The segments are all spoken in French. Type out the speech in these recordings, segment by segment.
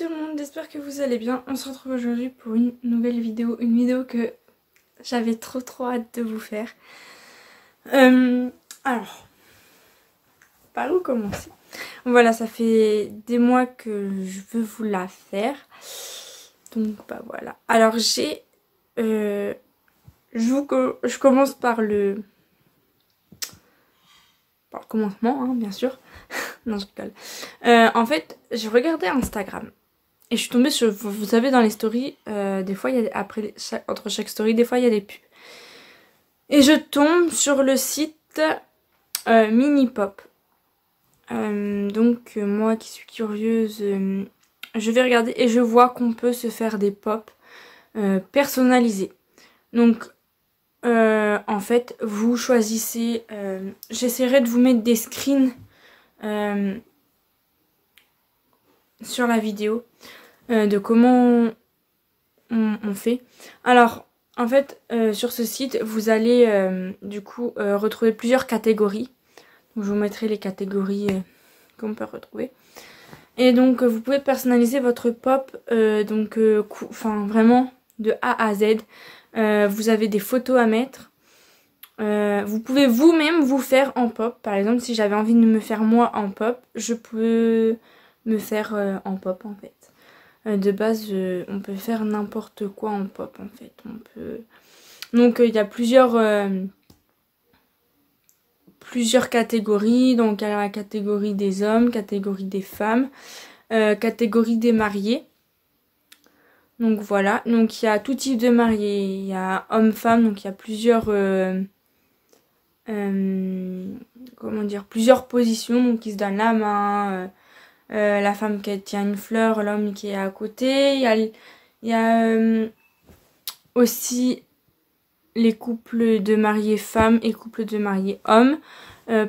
tout le monde, j'espère que vous allez bien. On se retrouve aujourd'hui pour une nouvelle vidéo, une vidéo que j'avais trop hâte de vous faire. Alors, par où commencer? Voilà, ça fait des mois que je veux vous la faire. Donc bah voilà. Alors je commence par le commencement, hein, bien sûr. Non, je rigole. En fait, j'ai regardé Instagram. Et je suis tombée sur, vous savez, dans les stories, des fois, il y a, entre chaque story, des fois, il y a des pubs. Et je tombe sur le site Minipop. Donc, moi qui suis curieuse, je vais regarder et je vois qu'on peut se faire des pop personnalisés. Donc, en fait, vous choisissez, j'essaierai de vous mettre des screens sur la vidéo de comment on fait. Alors, en fait, sur ce site, vous allez du coup retrouver plusieurs catégories. Donc, je vous mettrai les catégories qu'on peut retrouver. Et donc, vous pouvez personnaliser votre pop, enfin vraiment de A à Z. Vous avez des photos à mettre. Vous pouvez vous-même vous faire en pop. Par exemple, si j'avais envie de me faire moi en pop, je peux me faire en pop en fait. De base, on peut faire n'importe quoi en pop en fait. Donc il y a plusieurs catégories. Donc il y a la catégorie des hommes, catégorie des femmes, catégorie des mariés. Donc voilà. Donc il y a tout type de mariés. Il y a homme-femme. Donc il y a plusieurs plusieurs positions. Donc ils se donnent la main. La femme qui tient une fleur, l'homme qui est à côté. Il y a aussi les couples de mariés femmes et couples de mariés hommes.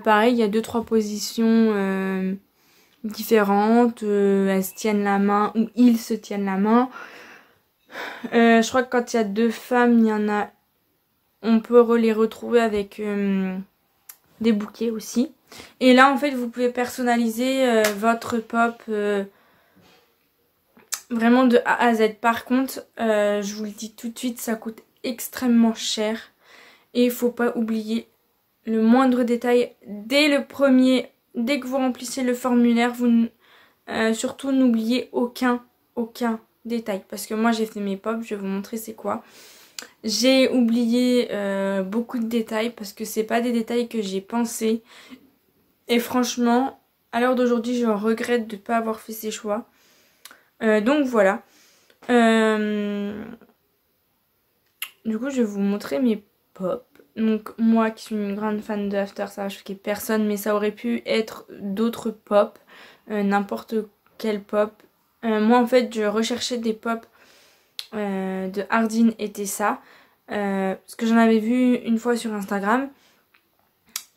Pareil, il y a 2-3 positions différentes. Elles se tiennent la main ou ils se tiennent la main. Je crois que quand il y a 2 femmes, il y en a. On peut les retrouver avec des bouquets aussi. Et là, en fait, vous pouvez personnaliser votre pop vraiment de A à Z. Par contre, je vous le dis tout de suite, ça coûte extrêmement cher. Et il ne faut pas oublier le moindre détail. Dès que vous remplissez le formulaire, surtout n'oubliez aucun détail. Parce que moi, j'ai fait mes pop, je vais vous montrer c'est quoi. J'ai oublié beaucoup de détails parce que c'est pas des détails que j'ai pensé. Et franchement, à l'heure d'aujourd'hui, je regrette de ne pas avoir fait ces choix. Donc voilà. Du coup, je vais vous montrer mes pop. Donc moi qui suis une grande fan de After, ça va choquer personne, mais ça aurait pu être d'autres pop. N'importe quel pop. Moi en fait, je recherchais des pop de Hardin et Tessa. Parce que j'en avais vu une fois sur Instagram.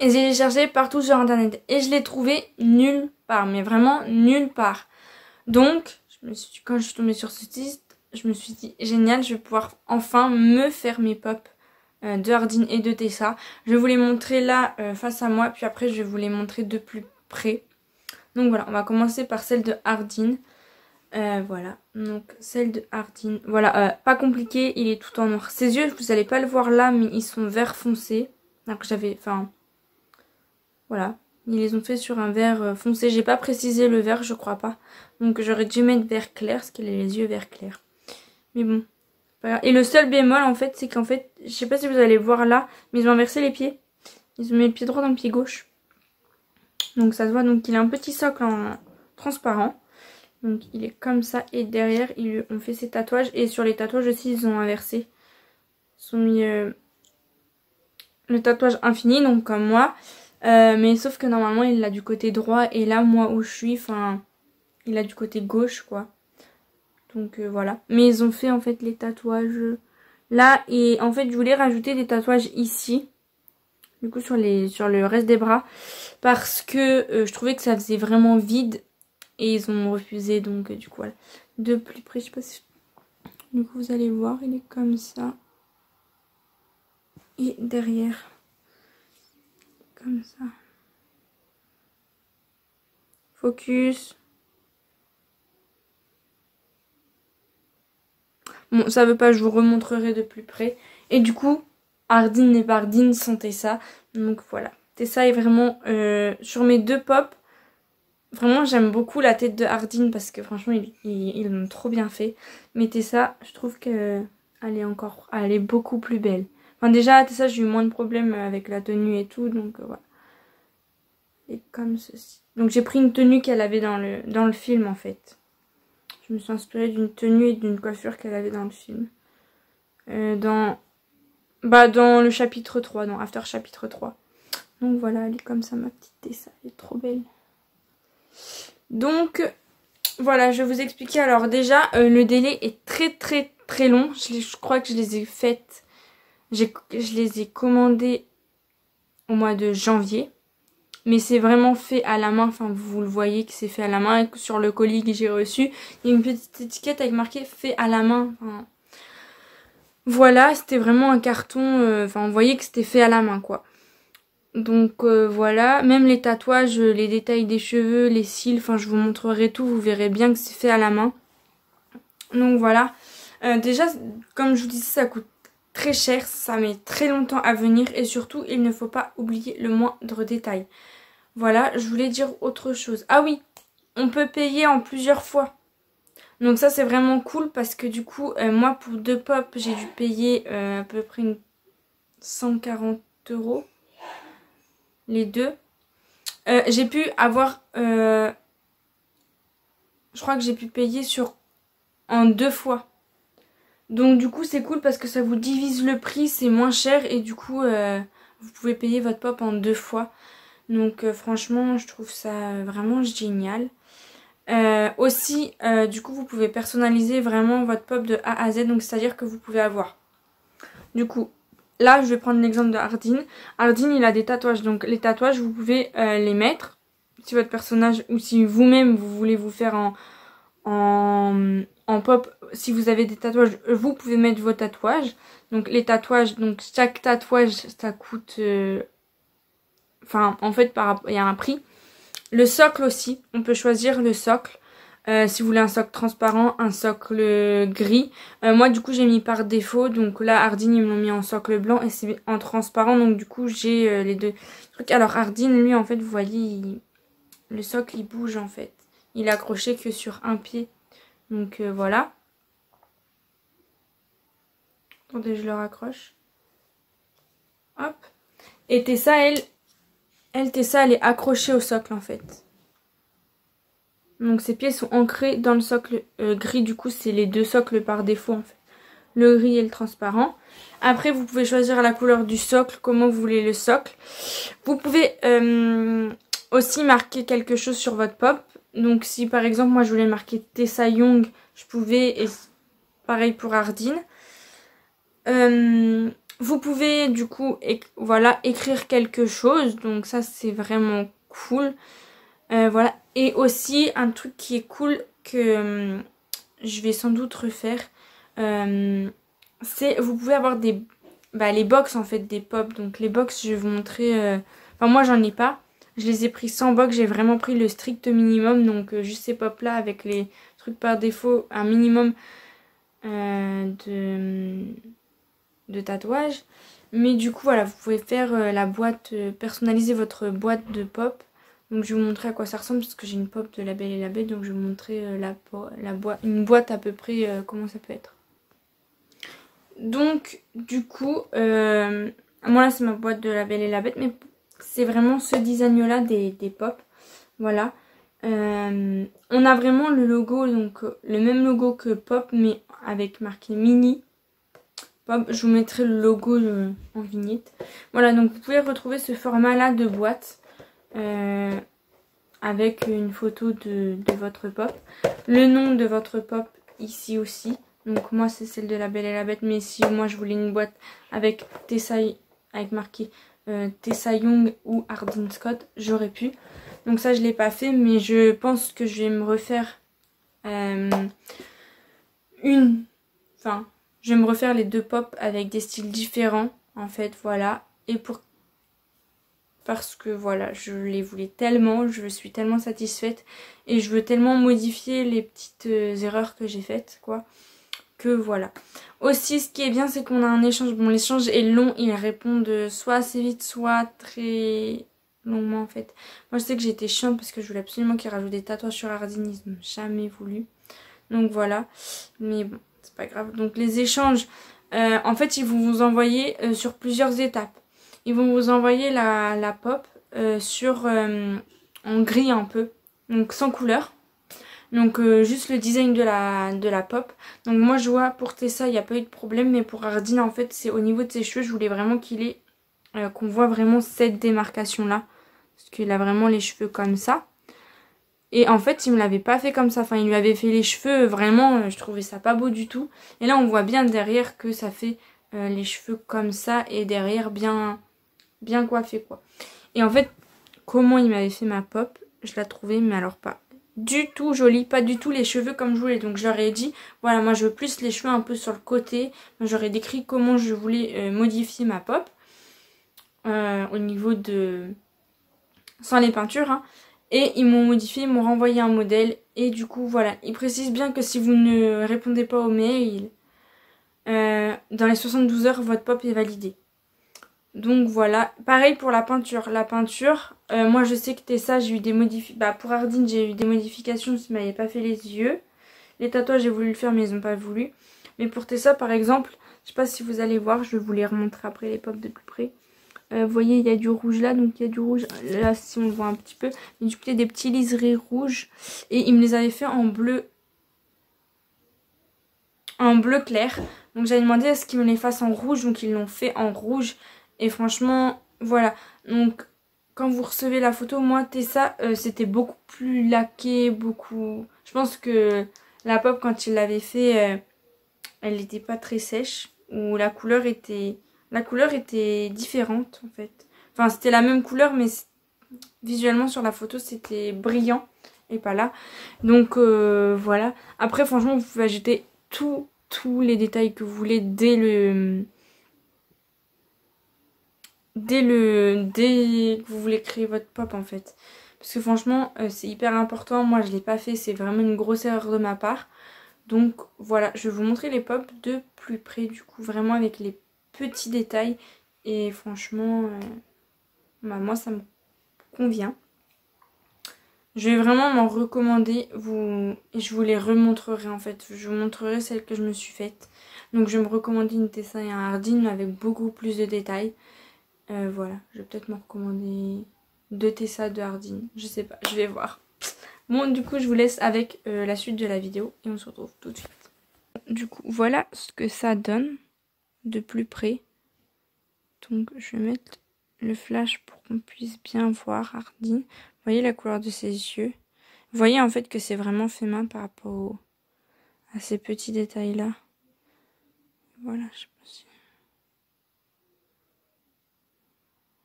Et j'ai cherché partout sur internet. Et je l'ai trouvé nulle part. Mais vraiment nulle part. Donc, quand je suis tombée sur ce site, je me suis dit génial, je vais pouvoir enfin me faire mes pop de Hardin et de Tessa. Je vais vous les montrer là face à moi. Puis après, je vais vous les montrer de plus près. Donc voilà, on va commencer par celle de Hardin. Voilà, donc celle de Hardin. Voilà, pas compliqué, il est tout en noir. Ses yeux, vous n'allez pas le voir là, mais ils sont vert foncé. Alors que voilà, ils les ont fait sur un vert foncé. J'ai pas précisé le vert, je crois pas. Donc j'aurais dû mettre vert clair, parce qu'il a les yeux vert clair. Mais bon, et le seul bémol en fait, c'est qu'en fait, je sais pas si vous allez voir là, mais ils ont inversé les pieds. Ils ont mis le pied droit dans le pied gauche. Donc ça se voit, donc il a un petit socle en transparent. Donc il est comme ça et derrière ils ont fait ses tatouages. Et sur les tatouages aussi ils ont inversé. Ils ont mis le tatouage infini, donc comme moi. Mais sauf que normalement il l'a du côté droit. Et là moi où je suis, enfin il a du côté gauche quoi. Donc voilà. Mais ils ont fait en fait les tatouages là. Et en fait je voulais rajouter des tatouages ici. Du coup sur le reste des bras. Parce que je trouvais que ça faisait vraiment vide. Et ils ont refusé, donc du coup voilà. De plus près, je sais pas si... Du coup vous allez voir, il est comme ça. Et derrière, comme ça. Focus. Bon, ça veut pas, je vous remontrerai de plus près. Et du coup, Ardeen et Bardeen sont Tessa. Donc voilà. Tessa est vraiment sur mes deux pops. Vraiment, j'aime beaucoup la tête de Ardeen parce que franchement, ils l'ont trop bien fait. Mais Tessa, je trouve qu'elle est beaucoup plus belle. Enfin, déjà, Tessa, j'ai eu moins de problèmes avec la tenue et tout. Donc voilà. Et comme ceci. Donc j'ai pris une tenue qu'elle avait dans le film en fait. Je me suis inspirée d'une tenue et d'une coiffure qu'elle avait dans le film. Dans le chapitre 3, dans After chapitre 3. Donc voilà, elle est comme ça ma petite Tessa, elle est trop belle. Donc voilà, je vais vous expliquer. Alors déjà, le délai est très très très long. Je crois que je les ai faites. Je les ai commandées au mois de janvier. Mais c'est vraiment fait à la main, enfin vous le voyez que c'est fait à la main. Et sur le colis que j'ai reçu, il y a une petite étiquette avec marqué fait à la main. Enfin, voilà, c'était vraiment un carton, enfin on voyait que c'était fait à la main quoi. Donc voilà, même les tatouages, les détails des cheveux, les cils, enfin je vous montrerai tout, vous verrez bien que c'est fait à la main. Donc voilà, déjà comme je vous disais ça coûte très cher, ça met très longtemps à venir et surtout il ne faut pas oublier le moindre détail. Voilà, je voulais dire autre chose. Ah oui, on peut payer en plusieurs fois. Donc ça c'est vraiment cool parce que du coup, moi pour deux pops, j'ai dû payer à peu près 140 € les deux. J'ai pu avoir... je crois que j'ai pu payer en deux fois. Donc du coup c'est cool parce que ça vous divise le prix, c'est moins cher et du coup vous pouvez payer votre pop en deux fois. Donc franchement je trouve ça vraiment génial. Aussi du coup vous pouvez personnaliser vraiment votre pop de A à Z. Donc c'est à dire que vous pouvez avoir. Du coup là je vais prendre l'exemple de Ardeen. Ardeen il a des tatouages. Donc les tatouages vous pouvez les mettre. Si votre personnage ou si vous-même vous voulez vous faire en pop, si vous avez des tatouages, vous pouvez mettre vos tatouages. Donc les tatouages, donc chaque tatouage ça coûte... Enfin en fait il y a un prix. Le socle aussi, on peut choisir le socle. Si vous voulez un socle transparent, un socle gris. Moi du coup j'ai mis par défaut. Donc là Ardeen ils me l'ont mis en socle blanc et c'est en transparent. Donc du coup j'ai les deux trucs. Alors Ardeen lui en fait vous voyez le socle il bouge en fait. Il est accroché que sur un pied. Donc voilà. Attendez je le raccroche. Hop. Et Tessa Tessa elle est accrochée au socle en fait. Donc ces pieds sont ancrés dans le socle gris. Du coup c'est les deux socles par défaut en fait. Le gris et le transparent. Après vous pouvez choisir la couleur du socle. Comment vous voulez le socle. Vous pouvez aussi marquer quelque chose sur votre pop. Donc si par exemple moi je voulais marquer Tessa Young. Je pouvais. Et pareil pour Ardeen. Vous pouvez du coup voilà, écrire quelque chose. Donc ça c'est vraiment cool. Voilà. Et aussi un truc qui est cool que je vais sans doute refaire. C'est vous pouvez avoir les box en fait des pops. Donc les box je vais vous montrer. Enfin moi j'en ai pas. Je les ai pris sans box. J'ai vraiment pris le strict minimum. Donc juste ces pops là avec les trucs par défaut. Un minimum de tatouage. Mais du coup voilà vous pouvez faire la boîte. Personnaliser votre boîte de pop. Donc je vais vous montrer à quoi ça ressemble parce que j'ai une pop de La Belle et la Bête. Donc je vais vous montrer une boîte à peu près comment ça peut être. Donc du coup, moi là c'est ma boîte de La Belle et la Bête. Mais c'est vraiment ce design là des pop. Voilà. On a vraiment le logo, donc le même logo que pop mais avec marqué mini. Pop, je vous mettrai le logo en vignette. Voilà, donc vous pouvez retrouver ce format là de boîte. Avec une photo de votre pop. Le nom de votre pop ici aussi. Donc moi c'est celle de La Belle et la Bête. Mais si moi je voulais une boîte avec Tessa, avec marqué Tessa Young ou Ardeen Scott, j'aurais pu. Donc ça je l'ai pas fait. Mais je pense que je vais me refaire je vais me refaire les deux pop avec des styles différents. En fait voilà. Et parce que voilà, je les voulais tellement, je suis tellement satisfaite et je veux tellement modifier les petites erreurs que j'ai faites quoi. que voilà. Aussi, ce qui est bien, c'est qu'on a un échange. Bon, l'échange est long, ils répondent soit assez vite, soit très longuement en fait. Moi, je sais que j'étais chiante parce que je voulais absolument qu'ils rajoutent des tatouages sur Ardine, ils n'ont jamais voulu. Donc voilà, mais bon, c'est pas grave. Donc les échanges, en fait, ils vont vous envoyer sur plusieurs étapes. Ils vont vous envoyer la pop en gris un peu, donc sans couleur. Donc juste le design de la pop. Donc moi je vois pour Tessa il n'y a pas eu de problème, mais pour Ardine en fait c'est au niveau de ses cheveux, je voulais vraiment qu'on voit vraiment cette démarcation là. Parce qu'il a vraiment les cheveux comme ça. Et en fait il me l'avait pas fait comme ça, enfin il lui avait fait les cheveux vraiment, je trouvais ça pas beau du tout. Et là on voit bien derrière que ça fait les cheveux comme ça et derrière bien coiffé quoi. Et en fait comment il m'avait fait ma pop, je la trouvais mais alors pas du tout jolie, pas du tout les cheveux comme je voulais. Donc je leur ai dit, voilà, moi je veux plus les cheveux un peu sur le côté. J'aurais décrit comment je voulais modifier ma pop au niveau de... sans les peintures. Hein. Et ils m'ont modifié, ils m'ont renvoyé un modèle. Et du coup, voilà, ils précisent bien que si vous ne répondez pas au mail, dans les 72 heures, votre pop est validée. Donc voilà, pareil pour la peinture. La peinture, moi je sais que Tessa, j'ai eu des modifications. Bah, pour Ardine, j'ai eu des modifications si m'avait pas fait les yeux. Les tatouages, j'ai voulu le faire, mais ils n'ont pas voulu. Mais pour Tessa, par exemple, je sais pas si vous allez voir, je vais vous les remontrer après les pops de plus près. Vous voyez, il y a du rouge là, donc il y a du rouge là si on le voit un petit peu. Il y a des petits liserés rouges. Et ils me les avaient fait en bleu clair. Donc j'avais demandé à ce qu'ils me les fassent en rouge, donc ils l'ont fait en rouge. Et franchement, voilà. Donc, quand vous recevez la photo, moi, Tessa, c'était beaucoup plus laqué, beaucoup... Je pense que la pop, quand il l'avait fait, elle n'était pas très sèche. Ou la couleur était différente, en fait. Enfin, c'était la même couleur, mais visuellement, sur la photo, c'était brillant. Et pas là. Donc, voilà. Après, franchement, vous pouvez ajouter tous les détails que vous voulez dès que vous voulez créer votre pop en fait. Parce que franchement c'est hyper important. Moi je l'ai pas fait, c'est vraiment une grosse erreur de ma part. Donc voilà, je vais vous montrer les pops de plus près du coup, vraiment avec les petits détails. Et franchement bah, moi ça me convient. Je vais vraiment m'en recommander et je vous les remontrerai en fait. Je vous montrerai celles que je me suis faites. Donc je vais me recommander une Tessa et un Ardine avec beaucoup plus de détails. Voilà, je vais peut-être me recommander 2 Tessa, 2 Ardine. Je sais pas, je vais voir. Bon, du coup, je vous laisse avec la suite de la vidéo et on se retrouve tout de suite. Du coup, voilà ce que ça donne de plus près. Donc, je vais mettre le flash pour qu'on puisse bien voir Ardine. Vous voyez la couleur de ses yeux. Vous voyez en fait que c'est vraiment fait main par rapport à ces petits détails-là. Voilà, je sais pas si...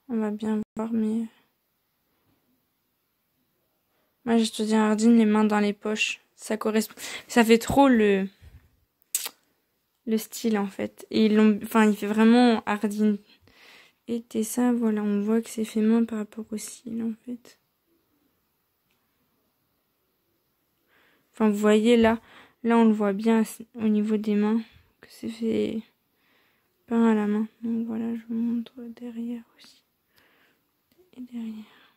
On va bien voir, mais... Moi, je te dis Ardine, les mains dans les poches. Ça correspond... Ça fait trop le style, en fait. Et ils l'ont... Enfin, il fait vraiment Ardine. Et Tessa, voilà, on voit que c'est fait main par rapport au cils, en fait. Enfin, vous voyez, là, on le voit bien au niveau des mains, que c'est fait peint à la main. Donc voilà, je vous montre derrière aussi. Et derrière.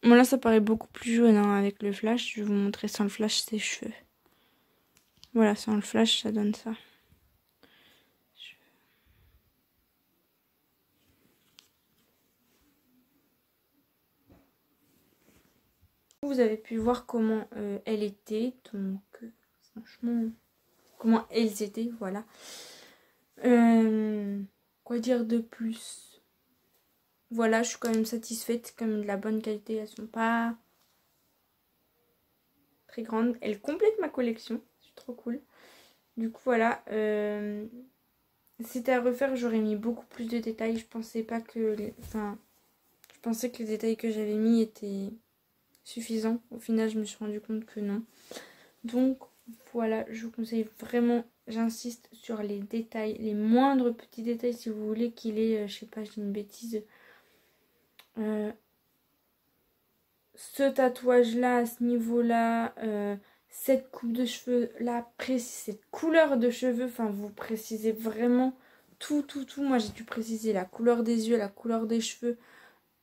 Bon là ça paraît beaucoup plus jaune hein, avec le flash. Je vais vous montrer sans le flash ses cheveux. Voilà, sans le flash ça donne ça. Vous avez pu voir comment elle était. Donc franchement, comment elles étaient, voilà. Quoi dire de plus? Voilà, je suis quand même satisfaite, comme de la bonne qualité, elles sont pas très grandes. Elles complètent ma collection, c'est trop cool. Du coup voilà, c'était à refaire, j'aurais mis beaucoup plus de détails. Je pensais pas que... Enfin, je pensais que les détails que j'avais mis étaient suffisants. Au final, je me suis rendu compte que non. Donc voilà, je vous conseille vraiment, j'insiste sur les détails, les moindres petits détails si vous voulez qu'il ait, je sais pas, je dis une bêtise, ce tatouage là, à ce niveau là, cette coupe de cheveux là, cette couleur de cheveux, enfin vous précisez vraiment tout. Moi j'ai dû préciser la couleur des yeux, la couleur des cheveux,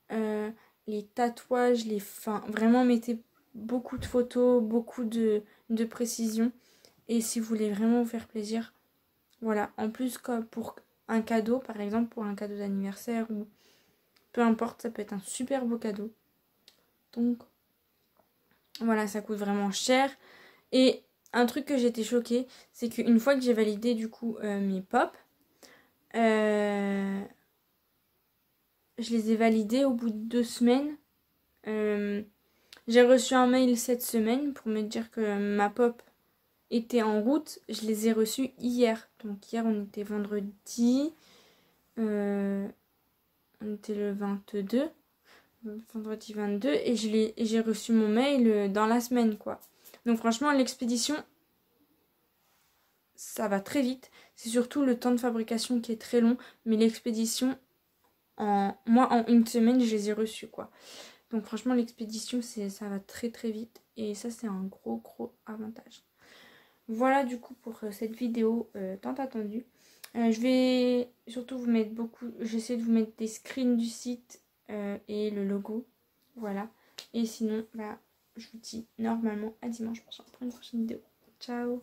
les tatouages, enfin vraiment mettez beaucoup de photos, beaucoup de précision. Et si vous voulez vraiment vous faire plaisir, voilà, en plus comme pour un cadeau, par exemple pour un cadeau d'anniversaire ou peu importe, ça peut être un super beau cadeau. Donc voilà, ça coûte vraiment cher. Et un truc que j'étais choquée, c'est qu'une fois que j'ai validé du coup mes pops, je les ai validés au bout de 2 semaines. J'ai reçu un mail cette semaine pour me dire que ma pop était en route. Je les ai reçus hier. Donc hier on était vendredi. On était le 22. Vendredi 22. Et j'ai reçu mon mail dans la semaine quoi. Donc franchement l'expédition, ça va très vite. C'est surtout le temps de fabrication qui est très long. Mais l'expédition, moi en une semaine je les ai reçus quoi. Donc franchement l'expédition ça va très vite. Et ça c'est un gros avantage. Voilà du coup pour cette vidéo tant attendue. Je vais surtout vous mettre j'essaie de vous mettre des screens du site et le logo. Voilà. Et sinon, bah, je vous dis normalement à dimanche prochain pour une prochaine vidéo. Ciao!